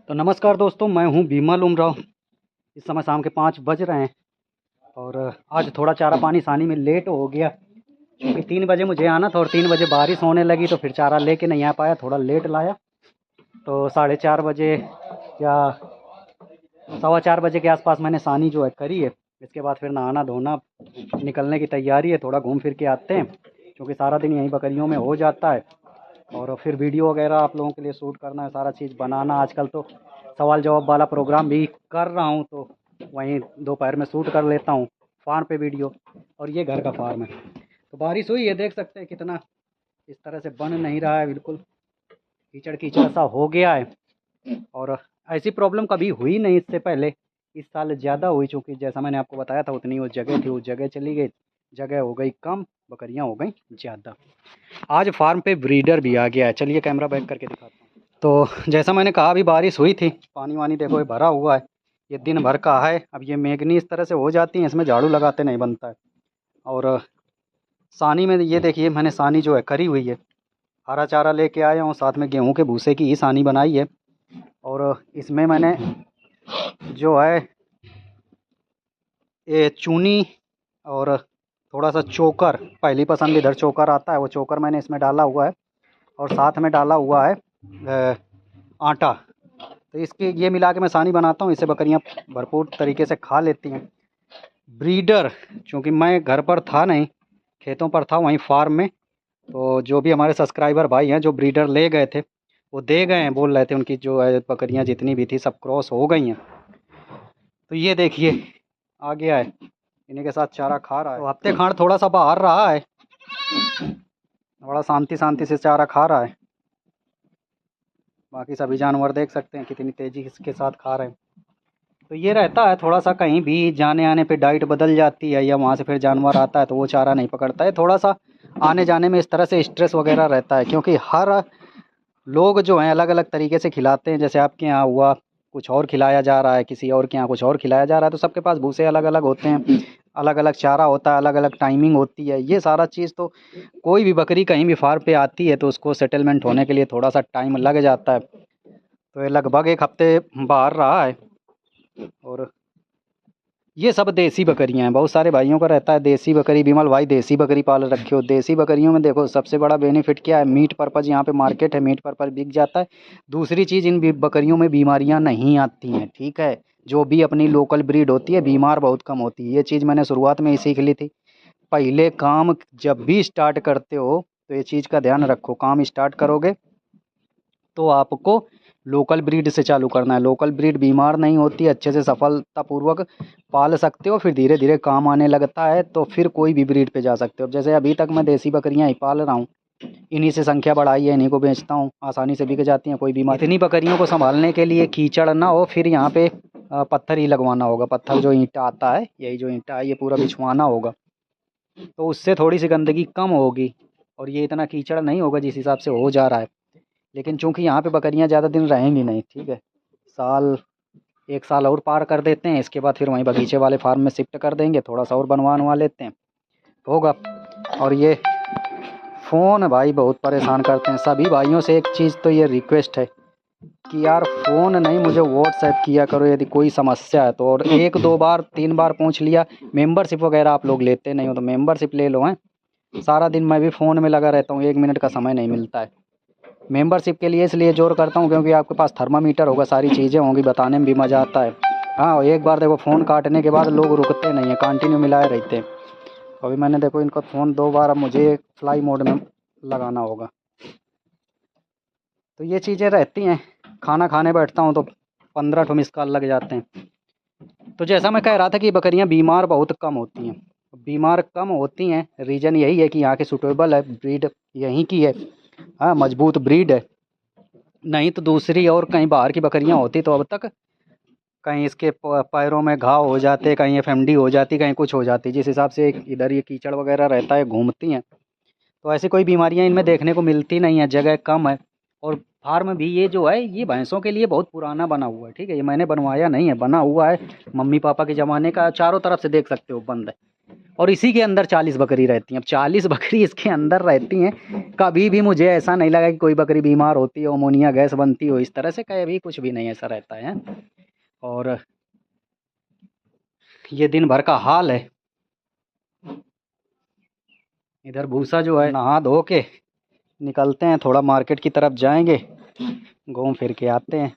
तो नमस्कार दोस्तों, मैं हूं बिमल उमराव। इस समय शाम के 5 बज रहे हैं और आज थोड़ा चारा पानी सानी में लेट हो गया क्योंकि 3 बजे मुझे आना था और 3 बजे बारिश होने लगी तो फिर चारा लेके नहीं आ पाया, थोड़ा लेट लाया। तो 4:30 बजे या 4:15 बजे के आसपास मैंने सानी जो है करी है। इसके बाद फिर नहाना धोना, निकलने की तैयारी है। थोड़ा घूम फिर के आते हैं क्योंकि सारा दिन यहीं बकरियों में हो जाता है और फिर वीडियो वगैरह आप लोगों के लिए शूट करना है, सारा चीज़ बनाना। आजकल तो सवाल जवाब वाला प्रोग्राम भी कर रहा हूँ तो वहीं दोपहर में शूट कर लेता हूँ फार्म पे वीडियो। और ये घर का फार्म है। तो बारिश हुई है, देख सकते हैं कितना इस तरह से बन नहीं रहा है, बिल्कुल कीचड़ कीचड़ सा हो गया है। और ऐसी प्रॉब्लम कभी हुई नहीं इससे पहले, इस साल ज़्यादा हुई चूँकि जैसा मैंने आपको बताया था उतनी वो जगह थी, वो जगह चली गई, जगह हो गई कम, बकरियाँ हो गई ज़्यादा। आज फार्म पे ब्रीडर भी आ गया है, चलिए कैमरा बैक करके दिखाता हूँ। तो जैसा मैंने कहा अभी बारिश हुई थी, पानी वानी देखो ये भरा हुआ है, ये दिन भर का है। अब ये मेघनी इस तरह से हो जाती है, इसमें झाड़ू लगाते नहीं बनता है। और सानी में ये देखिए मैंने सानी जो है करी हुई है, हरा चारा लेके आया हूँ, साथ में गेहूं के भूसे की ही सानी बनाई है। और इसमें मैंने जो है ये चूनी और थोड़ा सा चोकर, पहली पसंद इधर चोकर आता है, वो चोकर मैंने इसमें डाला हुआ है। और साथ में डाला हुआ है आटा। तो इसके ये मिला के मैं सानी बनाता हूँ, इससे बकरियाँ भरपूर तरीके से खा लेती हैं। ब्रीडर चूँकि मैं घर पर था नहीं, खेतों पर था वहीं फार्म में, तो जो भी हमारे सब्सक्राइबर भाई हैं जो ब्रीडर ले गए थे वो दे गए हैं, बोल रहे थे उनकी जो है बकरियाँ जितनी भी थी सब क्रॉस हो गई हैं। तो ये देखिए आ गया है, इन्हीं के साथ चारा खा रहा है। तो हफ्ते खांड थोड़ा सा बाहर रहा है, बड़ा शांति शांति से चारा खा रहा है। बाकी सभी जानवर देख सकते हैं कितनी तेज़ी के साथ खा रहे हैं। तो ये रहता है, थोड़ा सा कहीं भी जाने आने पे डाइट बदल जाती है या वहाँ से फिर जानवर आता है तो वो चारा नहीं पकड़ता है, थोड़ा सा आने जाने में इस तरह से स्ट्रेस वगैरह रहता है क्योंकि हर लोग जो हैं अलग अलग तरीके से खिलाते हैं। जैसे आपके यहाँ हुआ कुछ और खिलाया जा रहा है, किसी और के यहाँ कुछ और खिलाया जा रहा है, तो सबके पास भूसे अलग अलग होते हैं, अलग अलग चारा होता है, अलग अलग टाइमिंग होती है। ये सारा चीज़ तो कोई भी बकरी कहीं भी फार्म पे आती है तो उसको सेटलमेंट होने के लिए थोड़ा सा टाइम लग जाता है। तो ये लगभग 1 हफ्ते बाहर रहा है। और ये सब देसी बकरियां हैं, बहुत सारे भाइयों का रहता है देसी बकरी, विमल भाई देसी बकरी पाल रखे हो। देसी बकरियों में देखो सबसे बड़ा बेनिफिट क्या है, मीट पर्पज़, यहाँ पे मार्केट है, मीट पर्पज़ बिक जाता है। दूसरी चीज़, इन बकरियों में बीमारियां नहीं आती हैं, ठीक है। जो भी अपनी लोकल ब्रीड होती है बीमार बहुत कम होती है, ये चीज़ मैंने शुरुआत में ही सीख ली थी। पहले काम जब भी स्टार्ट करते हो तो ये चीज़ का ध्यान रखो, काम स्टार्ट करोगे तो आपको लोकल ब्रीड से चालू करना है। लोकल ब्रीड बीमार नहीं होती, अच्छे से सफलतापूर्वक पाल सकते हो, फिर धीरे धीरे काम आने लगता है तो फिर कोई भी ब्रीड पे जा सकते हो। जैसे अभी तक मैं देसी बकरियां ही पाल रहा हूँ, इन्हीं से संख्या बढ़ाई है, इन्हीं को बेचता हूँ, आसानी से बिक जाती हैं, कोई बीमार। इतनी बकरियों को संभालने के लिए कीचड़ ना हो, फिर यहाँ पे पत्थर ही लगवाना होगा। पत्थर जो ईंटा आता है, यही जो ईंटा है ये पूरा बिछवाना होगा, तो उससे थोड़ी सी गंदगी कम होगी और ये इतना कीचड़ नहीं होगा जिस हिसाब से हो जा रहा है। लेकिन चूंकि यहाँ पे बकरियाँ ज़्यादा दिन रहेंगी नहीं, ठीक है, 1 साल और पार कर देते हैं, इसके बाद फिर वहीं बगीचे वाले फार्म में शिफ्ट कर देंगे, थोड़ा सा और बनवा लेते हैं होगा। और ये फ़ोन भाई बहुत परेशान करते हैं। सभी भाइयों से एक चीज़ तो ये रिक्वेस्ट है कि यार फ़ोन नहीं, मुझे व्हाट्सएप किया करो यदि कोई समस्या है तो। और 1-2 बार 3 बार पूछ लिया, मेंबरशिप वगैरह आप लोग लेते नहीं हो तो मेंबरशिप ले लो। हैं, सारा दिन मैं भी फ़ोन में लगा रहता हूँ, 1 मिनट का समय नहीं मिलता है। मेंबरशिप के लिए इसलिए जोर करता हूँ क्योंकि आपके पास थर्मामीटर होगा, सारी चीज़ें होंगी, बताने में भी मज़ा आता है। हाँ, एक बार देखो फ़ोन काटने के बाद लोग रुकते नहीं हैं, कंटिन्यू मिलाए रहते हैं। अभी मैंने देखो इनको फ़ोन 2 बार, अब मुझे फ्लाई मोड में लगाना होगा। तो ये चीज़ें रहती हैं। खाना खाने बैठता हूँ तो 15 ठो मिस कॉल लग जाते हैं। तो जैसा मैं कह रहा था कि बकरियाँ बीमार बहुत कम होती हैं। बीमार कम होती हैं, रीज़न यही है कि यहाँ की सूटेबल है, ब्रीड यहीं की है, हाँ मजबूत ब्रीड है। नहीं तो दूसरी और कहीं बाहर की बकरियां होती तो अब तक कहीं इसके पैरों में घाव हो जाते, कहीं एफएमडी हो जाती, कहीं कुछ हो जाती। जिस हिसाब से इधर ये कीचड़ वगैरह रहता है, घूमती हैं, तो ऐसी कोई बीमारियां इनमें देखने को मिलती नहीं है, जगह कम है। और फार्म भी ये जो है ये भैंसों के लिए बहुत पुराना बना हुआ है, ठीक है। ये मैंने बनवाया नहीं है, बना हुआ है मम्मी पापा के ज़माने का। चारों तरफ से देख सकते हो बंद है। और इसी के अंदर 40 बकरी रहती हैं। अब 40 बकरी इसके अंदर रहती हैं। कभी भी मुझे ऐसा नहीं लगा कि कोई बकरी बीमार होती हो, अमोनिया गैस बनती हो, इस तरह से कभी कुछ भी नहीं ऐसा रहता है। और ये दिन भर का हाल है। इधर भूसा जो है नहा धो के निकलते हैं, थोड़ा मार्केट की तरफ जाएंगे, घूम फिर के आते हैं।